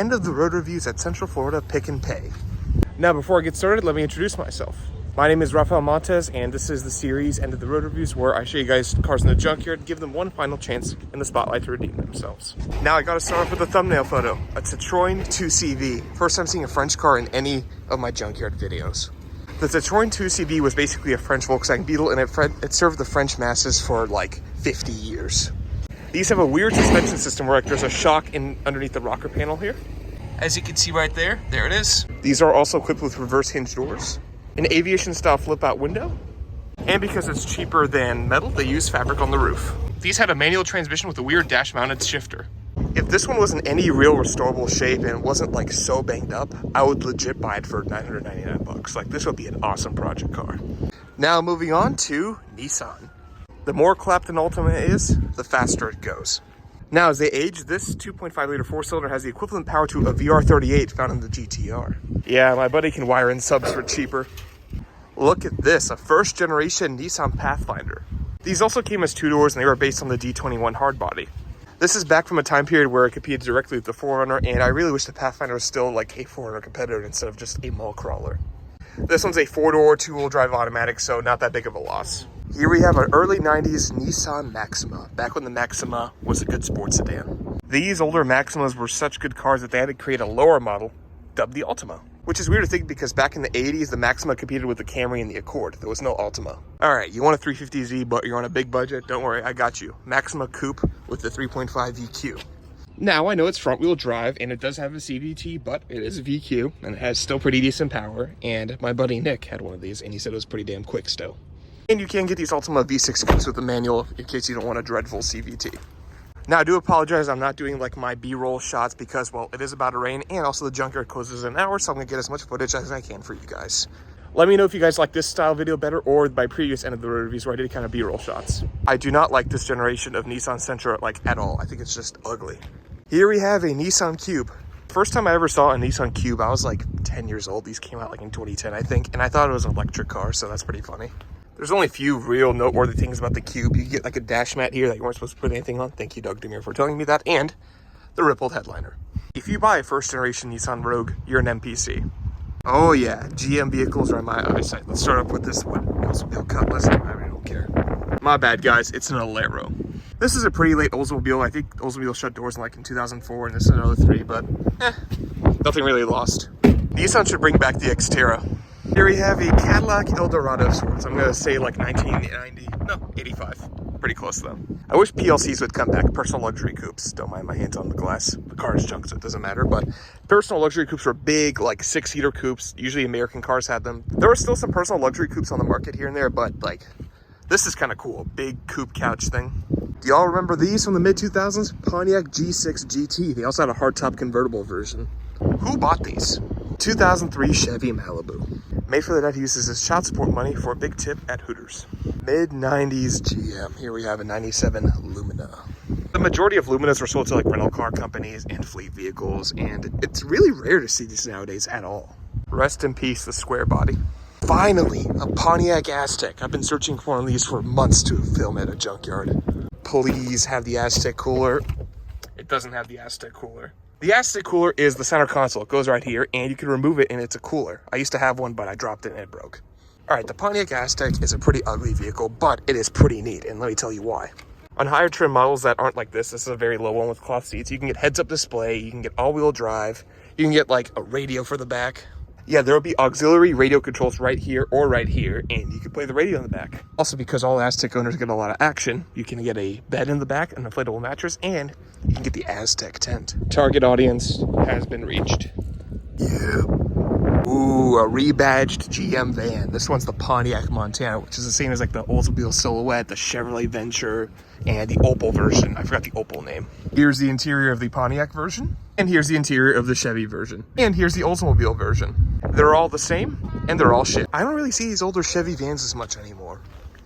End of the Road Reviews at Central Florida Pick and Pay. Now, before I get started, let me introduce myself. My name is Rafael Montes, and this is the series End of the Road Reviews, where I show you guys cars in the junkyard and give them one final chance in the spotlight to redeem themselves. Now, I gotta start off with a thumbnail photo, a Citroën 2CV. First time seeing a French car in any of my junkyard videos. The Citroën 2CV was basically a French Volkswagen Beetle, and it served the French masses for like 50 years. These have a weird suspension system where there's a shock underneath the rocker panel here. As you can see right there it is. These are also equipped with reverse hinge doors, an aviation style flip out window, and because it's cheaper than metal, they use fabric on the roof. These had a manual transmission with a weird dash mounted shifter. If this one was in any real restorable shape and wasn't like so banged up, I would legit buy it for $999. Like, this would be an awesome project car. Now moving on to Nissan. The more clapped an Altima is, the faster it goes. Now, as they age, this 2.5 liter four cylinder has the equivalent power to a VR38 found in the GTR. Yeah, my buddy can wire in subs for cheaper. Look at this, a first generation Nissan Pathfinder. These also came as two doors, and they were based on the D21 hardbody. This is back from a time period where it competed directly with the 4Runner, and I really wish the Pathfinder was still like a 4Runner competitor instead of just a mall crawler. This one's a four-door, two-wheel drive automatic, so not that big of a loss. Here we have an early 90s Nissan Maxima, back when the Maxima was a good sports sedan. These older Maximas were such good cars that they had to create a lower model, dubbed the Altima. Which is weird to think because back in the 80s, the Maxima competed with the Camry and the Accord. There was no Altima. All right, you want a 350Z, but you're on a big budget? Don't worry, I got you. Maxima Coupe with the 3.5 VQ. Now, I know it's front-wheel drive, and it does have a CVT, but it is a VQ, and it has still pretty decent power, and my buddy Nick had one of these, and he said it was pretty damn quick still. And you can get these Altima V6 coupes with the manual in case you don't want a dreadful CVT. Now, I do apologize, I'm not doing like my B-roll shots because, well, it is about to rain, and also the junkyard closes in an hour, so I'm gonna get as much footage as I can for you guys. Let me know if you guys like this style video better or my previous End of the Road reviews where I did kind of B-roll shots. I do not like this generation of Nissan Sentra like at all. I think it's just ugly. Here we have a Nissan Cube. First time I ever saw a Nissan Cube, I was like 10 years old. These came out like in 2010, I think, and I thought it was an electric car, so that's pretty funny. There's only a few real noteworthy things about the Cube. You get like a dash mat here that you weren't supposed to put anything on. Thank you, Doug Demir, for telling me that. And the rippled headliner. If you buy a first generation Nissan Rogue, you're an NPC. Oh yeah, GM vehicles are in my eyesight. Let's start off with this one. Oldsmobile Cutlass. I really don't care. My bad, guys. It's an Alero. This is a pretty late Oldsmobile. I think Oldsmobile shut doors in 2004, and this is another 3, but nothing really lost. Nissan should bring back the Xterra. Here we have a Cadillac Eldorado of sorts. I'm gonna say like 1990, no, 85. Pretty close though. I wish PLCs would come back, personal luxury coupes. Don't mind my hands on the glass. The car is junk, so it doesn't matter, but personal luxury coupes were big, like 6-seater coupes. Usually American cars had them. There were still some personal luxury coupes on the market here and there, but like, this is kind of cool. Big coupe couch thing. Do y'all remember these from the mid-2000s? Pontiac G6 GT. They also had a hardtop convertible version. Who bought these? 2003 Chevy Malibu. Made for the dad, he uses his child support money for a big tip at Hooters. Mid-90s GM. Here we have a 97 Lumina. The majority of Luminas were sold to like rental car companies and fleet vehicles, and it's really rare to see these nowadays at all. Rest in peace, the square body. Finally, a Pontiac Aztek. I've been searching for one of these for months to film at a junkyard. Please have the Aztek cooler. It doesn't have the Aztek cooler. The Aztek cooler is the center console. It goes right here, and you can remove it, and it's a cooler. I used to have one, but I dropped it and it broke. All right, the Pontiac Aztek is a pretty ugly vehicle, but it is pretty neat, and let me tell you why. On higher trim models that aren't like this is a very low one with cloth seats. You can get heads-up display, you can get all-wheel drive, you can get like a radio for the back. Yeah, there will be auxiliary radio controls right here or right here, and you can play the radio in the back. Also, because all Aztek owners get a lot of action, you can get a bed in the back, an inflatable mattress, and you can get the Aztek tent. Target audience has been reached. Yeah. Ooh, a rebadged GM van. This one's the Pontiac Montana, which is the same as like the Oldsmobile Silhouette, the Chevrolet Venture, and the Opel version. I forgot the Opel name. Here's the interior of the Pontiac version, and here's the interior of the Chevy version, and here's the Oldsmobile version. They're all the same, and they're all shit. I don't really see these older Chevy vans as much anymore.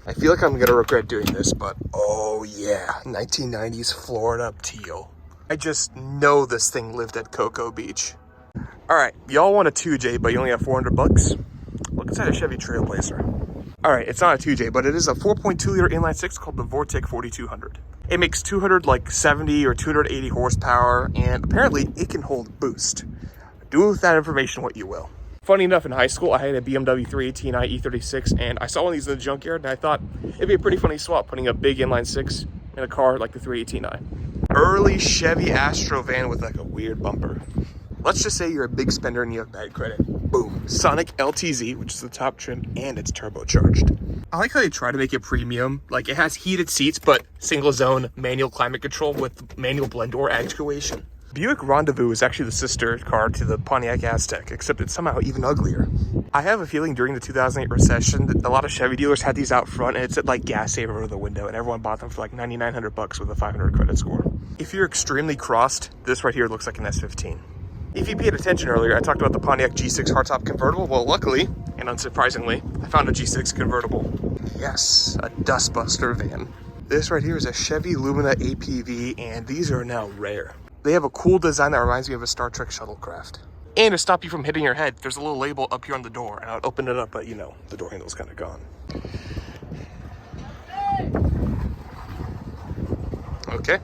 I feel like I'm gonna regret doing this, but oh yeah, 1990s Florida teal. I just know this thing lived at Cocoa Beach. All right, y'all want a 2J, but you only have $400? Look inside a Chevy Trailblazer. All right, it's not a 2J, but it is a 4.2 liter inline six called the Vortic 4200. It makes 270 or 280 horsepower, and apparently it can hold boost. Do with that information what you will. Funny enough, in high school, I had a BMW 318i E36, and I saw one of these in the junkyard, and I thought it'd be a pretty funny swap, putting a big inline six in a car like the 318i. Early Chevy Astro van with like a weird bumper. Let's just say you're a big spender and you have bad credit. Boom. Sonic LTZ, which is the top trim, and it's turbocharged. I like how they try to make it premium. Like, it has heated seats, but single zone manual climate control with manual blend door actuation. Buick Rendezvous is actually the sister car to the Pontiac Aztec, except it's somehow even uglier. I have a feeling during the 2008 recession that a lot of Chevy dealers had these out front, and it said like gas saver over the window, and everyone bought them for like $9,900 with a 500 credit score. If you're extremely crossed, this right here looks like an S15. If you paid attention earlier, I talked about the Pontiac G6 hardtop convertible. Well, luckily, and unsurprisingly, I found a G6 convertible. Yes, a dustbuster van. This right here is a Chevy Lumina APV, and these are now rare. They have a cool design that reminds me of a Star Trek shuttlecraft. And to stop you from hitting your head, there's a little label up here on the door, and I would open it up, but you know, the door handle's kind of gone. Okay.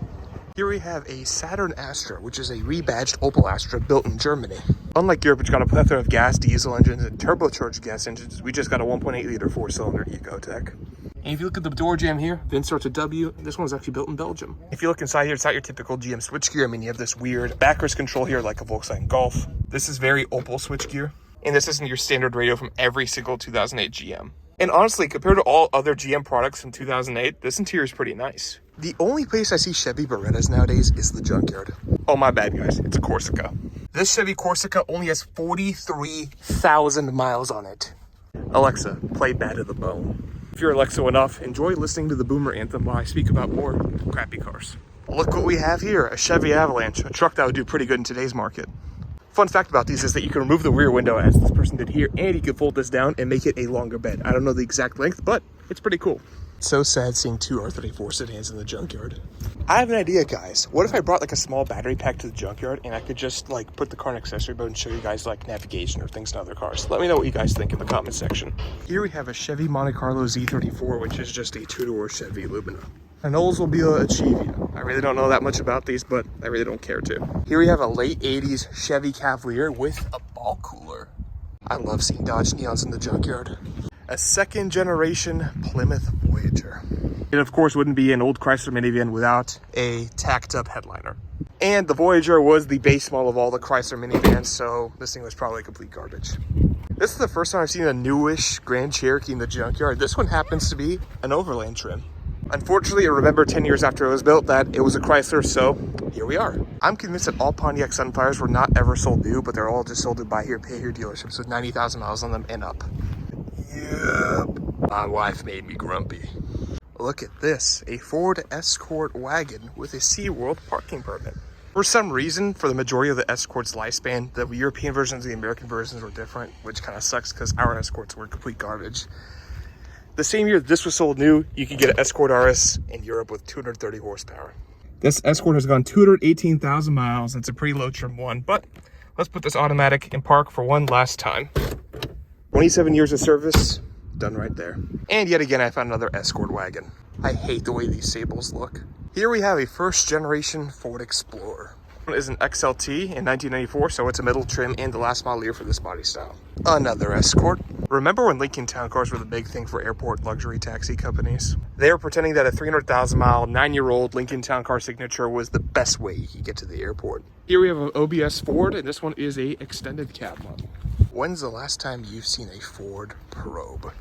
Here we have a Saturn Astra, which is a rebadged Opel Astra built in Germany. Unlike Europe, which got a plethora of gas, diesel engines, and turbocharged gas engines, we just got a 1.8 liter four-cylinder Ecotec. And if you look at the door jamb here, VIN starts with W. This one was actually built in Belgium. If you look inside here, it's not your typical GM switchgear. I mean, you have this weird backwards control here like a Volkswagen Golf. This is very Opel switchgear. And this isn't your standard radio from every single 2008 GM. And honestly, compared to all other GM products from 2008, this interior is pretty nice. The only place I see Chevy Berettas nowadays is the junkyard. Oh, my bad, guys. It's a Corsica. This Chevy Corsica only has 43,000 miles on it. Alexa, play Bad to the Bone. If you're Alexa enough, enjoy listening to the Boomer Anthem while I speak about more crappy cars. Look what we have here, a Chevy Avalanche, a truck that would do pretty good in today's market. Fun fact about these is that you can remove the rear window as this person did here, and you can fold this down and make it a longer bed. I don't know the exact length, but it's pretty cool. So sad seeing two R34 sedans in the junkyard. I have an idea, guys. What if I brought like a small battery pack to the junkyard and I could just like put the car in accessory mode and show you guys like navigation or things in other cars? Let me know what you guys think in the comment section. Here we have a Chevy Monte Carlo Z34, which is just a two-door Chevy Lumina. An Oldsmobile Achievia. I really don't know that much about these, but I really don't care to. Here we have a late 80s Chevy Cavalier with a ball cooler. I love seeing Dodge Neons in the junkyard. A second generation Plymouth Voyager. It of course wouldn't be an old Chrysler minivan without a tacked up headliner. And the Voyager was the base model of all the Chrysler minivans, so this thing was probably complete garbage. This is the first time I've seen a newish Grand Cherokee in the junkyard. This one happens to be an Overland trim. Unfortunately, I remember 10 years after it was built that it was a Chrysler, so here we are. I'm convinced that all Pontiac Sunfires were not ever sold new, but they're all just sold to buy here, pay here dealerships with 90,000 miles on them and up. Yep. My wife made me grumpy. Look at this, a Ford Escort wagon with a SeaWorld parking permit. For some reason, for the majority of the Escort's lifespan, the European versions and the American versions were different, which kind of sucks because our Escorts were complete garbage. The same year this was sold new, you could get an Escort RS in Europe with 230 horsepower. This Escort has gone 218,000 miles. It's a pretty low trim one, but let's put this automatic in park for one last time. 27 years of service, done right there. And yet again, I found another Escort wagon. I hate the way these Sables look. Here we have a first generation Ford Explorer. It is an XLT in 1994, so it's a middle trim and the last model year for this body style. Another Escort. Remember when Lincoln Town Cars were the big thing for airport luxury taxi companies? They were pretending that a 300,000 mile, 9-year-old Lincoln Town Car signature was the best way you could get to the airport. Here we have an OBS Ford, and this one is a extended cab model. When's the last time you've seen a Ford Probe?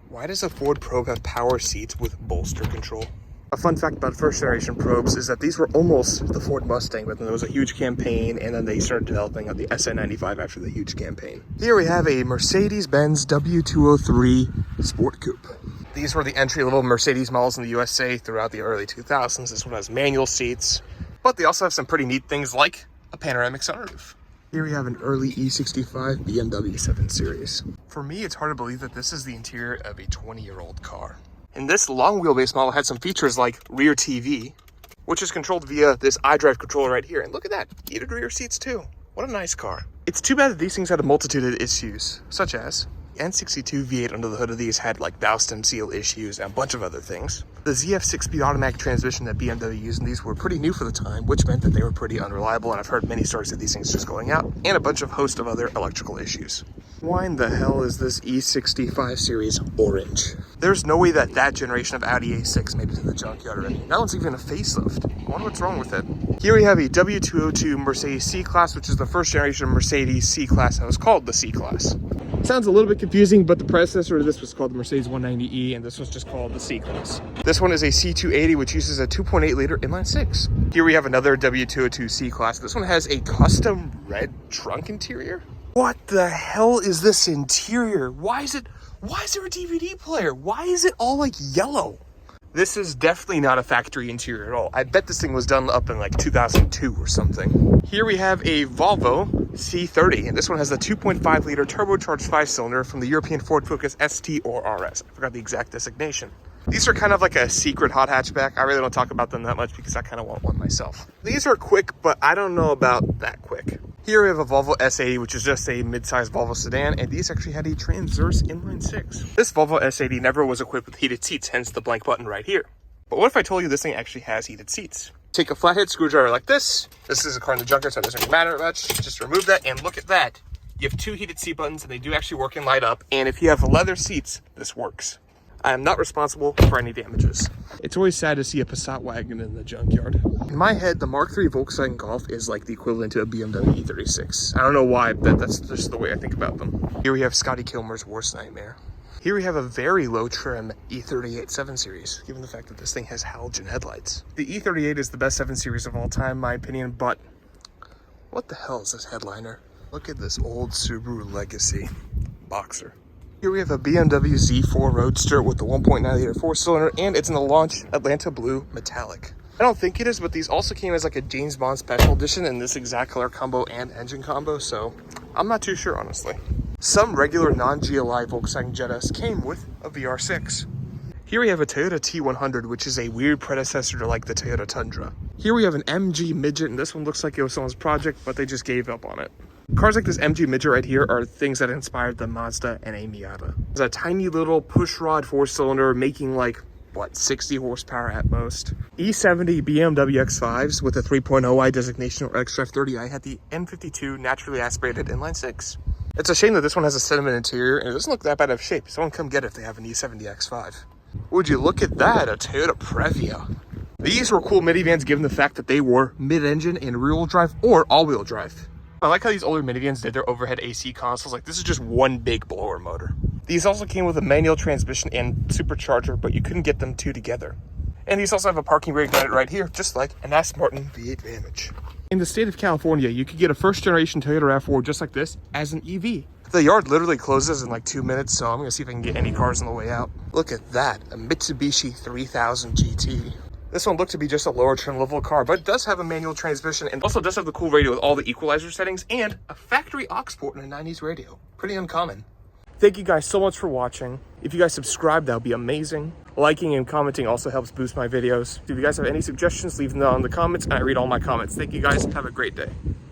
Why does a Ford Probe have power seats with bolster control? A fun fact about first generation Probes is that these were almost the Ford Mustang, but then there was a huge campaign and then they started developing the SN95 after the huge campaign. Here we have a Mercedes-Benz W203 Sport Coupe. These were the entry-level Mercedes models in the USA throughout the early 2000s. This one has manual seats, but they also have some pretty neat things like a panoramic sunroof. Here we have an early E65 BMW 7 Series. For me, it's hard to believe that this is the interior of a 20-year-old car. And this long wheelbase model had some features like rear TV, which is controlled via this iDrive controller right here. And look at that, heated rear seats too. What a nice car. It's too bad that these things had a multitude of issues, such as the N62 V8 under the hood of these had like valve stem seal issues and a bunch of other things. The ZF 6-speed automatic transmission that BMW used in these were pretty new for the time, which meant that they were pretty unreliable, and I've heard many stories of these things just going out, and a bunch of host of other electrical issues. Why in the hell is this E65 series orange? There's no way that that generation of Audi A6 made it to the junkyard already. That one's even a facelift. I wonder what's wrong with it. Here we have a W202 Mercedes C-Class, which is the first generation of Mercedes C-Class that was called the C-Class. Sounds a little bit confusing, but the predecessor to this was called the Mercedes 190E, and this was just called the C-Class. This one is a C280, which uses a 2.8 liter inline six. Here we have another W202 C-Class. This one has a custom red trunk interior. What the hell is this interior? Why is there a DVD player? Why is it all like yellow? This is definitely not a factory interior at all. I bet this thing was done up in like 2002 or something. Here we have a Volvo C30, and this one has a 2.5 liter turbocharged 5-cylinder from the European Ford Focus ST or RS. I forgot the exact designation. These are kind of like a secret hot hatchback. I really don't talk about them that much because I kind of want one myself. These are quick, but I don't know about that quick. Here we have a Volvo S80, which is just a mid-sized Volvo sedan, and these actually had a transverse inline six. This Volvo S80 never was equipped with heated seats, hence the blank button right here. But what if I told you this thing actually has heated seats? Take a flathead screwdriver like this. This is a car in the junkyard, so it doesn't matter much. Just remove that, and look at that. You have two heated seat buttons, and they do actually work and light up. And if you have leather seats, this works. I am not responsible for any damages. It's always sad to see a Passat wagon in the junkyard. In my head, the Mark III Volkswagen Golf is like the equivalent to a BMW E36. I don't know why, but that's just the way I think about them. Here we have Scotty Kilmer's worst nightmare. Here we have a very low trim E38 7 Series, given the fact that this thing has halogen headlights. The E38 is the best 7 Series of all time, in my opinion, but what the hell is this headliner? Look at this old Subaru Legacy Boxer. Here we have a BMW Z4 Roadster with the 1.9 liter 4-cylinder, and it's in the launch Atlanta Blue Metallic. I don't think it is, but these also came as like a James Bond special edition in this exact color combo and engine combo, so I'm not too sure, honestly. Some regular non-GLI Volkswagen Jettas came with a VR6. Here we have a Toyota T100, which is a weird predecessor to like the Toyota Tundra. Here we have an MG Midget, and this one looks like it was someone's project, but they just gave up on it. Cars like this MG Midget right here are things that inspired the Mazda and a Miata. It's a tiny little pushrod 4-cylinder making like, what, 60 horsepower at most. E70 BMW X5s with a 3.0i designation or xDrive 30i had the N52 naturally aspirated inline six. It's a shame that this one has a sentiment interior and it doesn't look that bad of shape. Someone come get it if they have an E70 X5. Would you look at that, a Toyota Previa. These were cool minivans given the fact that they were mid-engine and rear-wheel drive or all-wheel drive. I like how these older minivans did their overhead AC consoles. Like, this is just one big blower motor. These also came with a manual transmission and supercharger, but you couldn't get them two together. And these also have a parking brake unit right here, just like an Aston Martin V8 Vantage. In the state of California, you could get a first-generation Toyota RAV4 just like this as an EV. The yard literally closes in like 2 minutes, so I'm going to see if I can get any cars on the way out. Look at that, a Mitsubishi 3000 GT. This one looked to be just a lower trim level car, but it does have a manual transmission and also does have the cool radio with all the equalizer settings and a factory aux port and a 90s radio. Pretty uncommon. Thank you guys so much for watching. If you guys subscribe, that would be amazing. Liking and commenting also helps boost my videos. If you guys have any suggestions, leave them down in the comments and I read all my comments. Thank you guys. Have a great day.